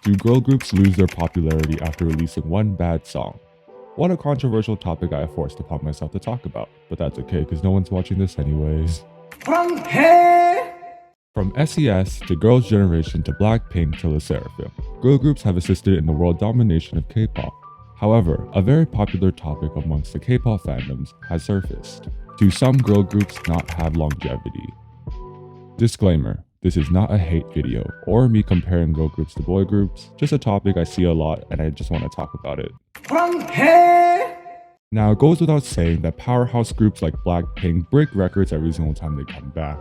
Do girl groups lose their popularity after releasing one bad song? What a controversial topic I have forced upon myself to talk about, but that's okay because no one's watching this anyways. From SES to Girls' Generation to Blackpink to Lesserafim, girl groups have assisted in the world domination of K-pop. However, a very popular topic amongst the K-pop fandoms has surfaced. Do some girl groups not have longevity? Disclaimer, this is not a hate video or me comparing girl groups to boy groups, just a topic I see a lot and I just want to talk about it. Now it goes without saying that powerhouse groups like Blackpink break records every single time they come back.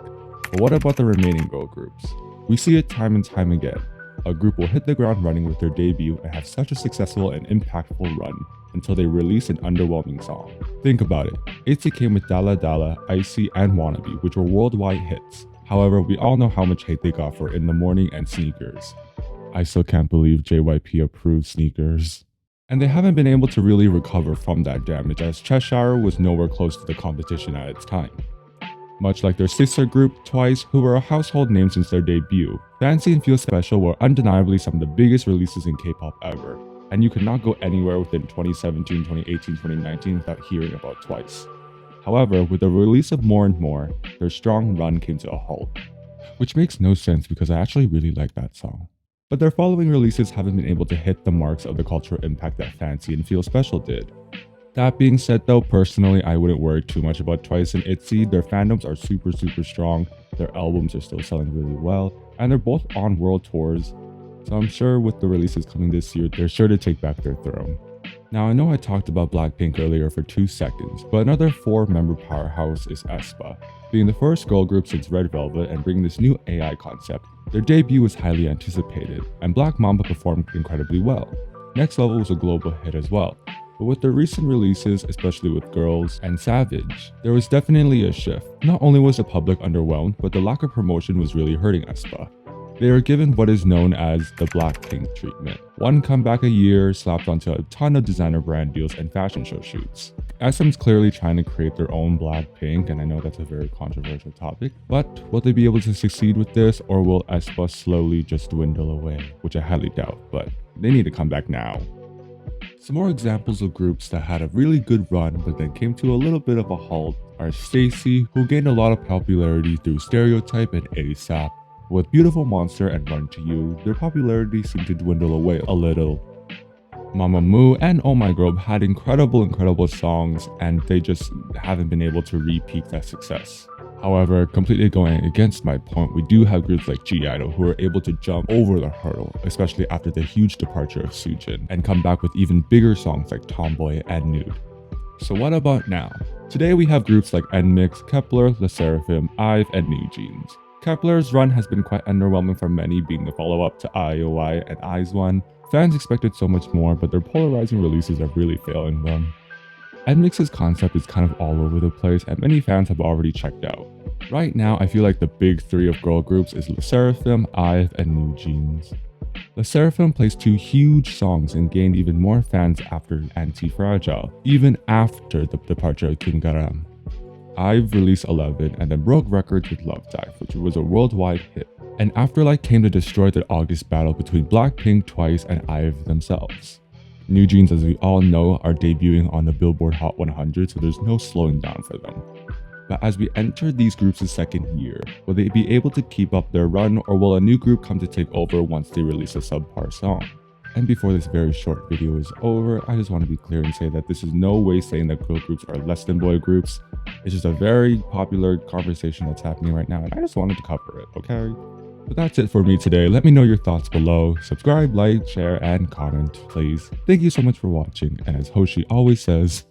But what about the remaining girl groups? We see it time and time again. A group will hit the ground running with their debut and have such a successful and impactful run until they release an underwhelming song. Think about it, itzy came with Dala Dala, Itzy, and Wannabe, which were worldwide hits. However, we all know how much hate they got for In the Morning and Sneakers. I still can't believe JYP approved Sneakers. And they haven't been able to really recover from that damage, as Cheshire was nowhere close to the competition at its time. Much like their sister group, Twice, who were a household name since their debut, Fancy and Feel Special were undeniably some of the biggest releases in K-pop ever, and you could not go anywhere within 2017, 2018, 2019 without hearing about Twice. However, with the release of More and More, their strong run came to a halt. Which makes no sense because I actually really like that song. But their following releases haven't been able to hit the marks of the cultural impact that Fancy and Feel Special did. That being said though, personally I wouldn't worry too much about Twice and itzy. Their fandoms are super strong, their albums are still selling really well, and they're both on world tours. So I'm sure with the releases coming this year, they're sure to take back their throne. Now I know I talked about Blackpink earlier for 2 seconds, but another 4-member powerhouse is aespa. Being the first girl group since Red Velvet and bringing this new AI concept, their debut was highly anticipated, and Black Mamba performed incredibly well. Next Level was a global hit as well, but with their recent releases, especially with Girls and Savage, there was definitely a shift. Not only was the public underwhelmed, but the lack of promotion was really hurting aespa. They are given what is known as the Blackpink treatment. One comeback a year slapped onto a ton of designer brand deals and fashion show shoots. SM's clearly trying to create their own Blackpink, and I know that's a very controversial topic, but will they be able to succeed with this, or will aespa slowly just dwindle away? Which I highly doubt, but they need to come back now. Some more examples of groups that had a really good run but then came to a little bit of a halt are stayc, who gained a lot of popularity through Stereotype and ASAP. With Beautiful Monster and Run to You, their popularity seemed to dwindle away a little. Mamamoo and Oh My Girl had incredible songs, and they just haven't been able to repeat that success. However, completely going against my point, we do have groups like i-dle who are able to jump over the hurdle, especially after the huge departure of Soojin, and come back with even bigger songs like Tomboy and Nude. So what about now? Today we have groups like nmixx, Kepler, lesserafim, i-dle, and newjeans. Kepler's run has been quite underwhelming for many, being the follow-up to IOI and IZ*ONE. Fans expected so much more, but their polarizing releases are really failing them. nmixx's concept is kind of all over the place, and many fans have already checked out. Right now, I feel like the big 3 of girl groups is lesserafim, i-dle, and newjeans. Lesserafim placed 2 huge songs and gained even more fans after Anti-Fragile, even after the departure of Kim Garam. i-dle released 11 and then broke records with Love Dive, which was a worldwide hit. And Afterlight came to destroy the August battle between Blackpink, Twice, and i-dle themselves. Newjeans, as we all know, are debuting on the Billboard Hot 100, so there's no slowing down for them. But as we enter these groups' second year, will they be able to keep up their run, or will a new group come to take over once they release a subpar song? And before this very short video is over, I just want to be clear and say that this is no way saying that girl groups are less than boy groups. It's just a very popular conversation that's happening right now, and I just wanted to cover it, okay? But that's it for me today. Let me know your thoughts below. Subscribe, like, share, and comment, please. Thank you so much for watching, and as Hoshi always says,